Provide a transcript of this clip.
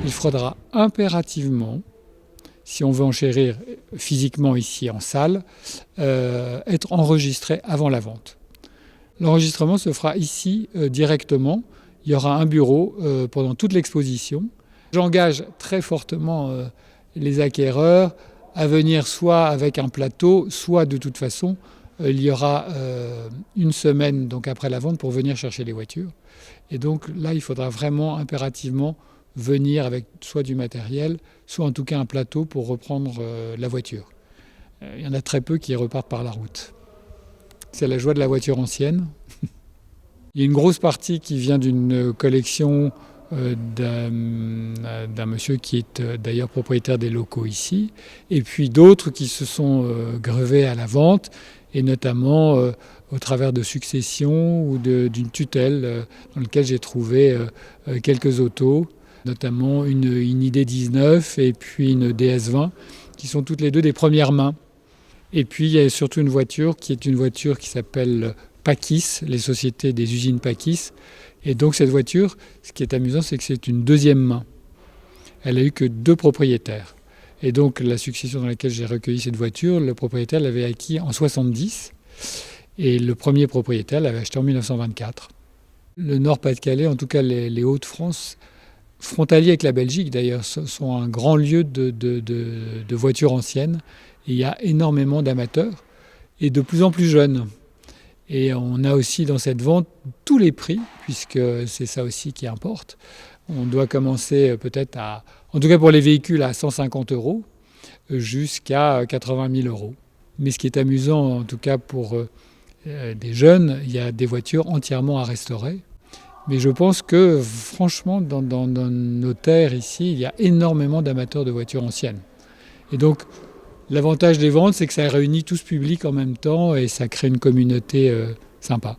il faudra impérativement, si on veut enchérir physiquement ici en salle, être enregistré avant la vente. L'enregistrement se fera ici directement. Il y aura un bureau pendant toute l'exposition. J'engage très fortement les acquéreurs à venir soit avec un plateau, soit de toute façon, il y aura une semaine donc après la vente pour venir chercher les voitures. Et donc là, il faudra vraiment impérativement venir avec soit du matériel, soit en tout cas un plateau pour reprendre la voiture. Il y en a très peu qui repartent par la route. C'est la joie de la voiture ancienne. Il y a une grosse partie qui vient d'une collection d'un monsieur qui est d'ailleurs propriétaire des locaux ici, et puis d'autres qui se sont grevés à la vente, et notamment au travers de successions ou d'une tutelle dans laquelle j'ai trouvé quelques autos, notamment une ID19 et puis une DS20, qui sont toutes les deux des premières mains. Et puis il y a surtout une voiture qui est une voiture qui s'appelle Pachys, les sociétés des usines Pachys. Et donc cette voiture, ce qui est amusant, c'est que c'est une deuxième main. Elle a eu que 2 propriétaires. Et donc la succession dans laquelle j'ai recueilli cette voiture, le propriétaire l'avait acquis en 70 et le premier propriétaire l'avait acheté en 1924. Le Nord-Pas-de-Calais, en tout cas les Hauts-de-France, frontaliers avec la Belgique d'ailleurs, sont un grand lieu de voitures anciennes. Et il y a énormément d'amateurs et de plus en plus jeunes. Et on a aussi dans cette vente tous les prix, puisque c'est ça aussi qui importe. On doit commencer peut-être en tout cas pour les véhicules, à 150 € jusqu'à 80 000 €. Mais ce qui est amusant, en tout cas pour des jeunes, il y a des voitures entièrement à restaurer. Mais je pense que franchement, dans nos terres ici, il y a énormément d'amateurs de voitures anciennes. Et donc, l'avantage des ventes, c'est que ça réunit tout ce public en même temps et ça crée une communauté sympa.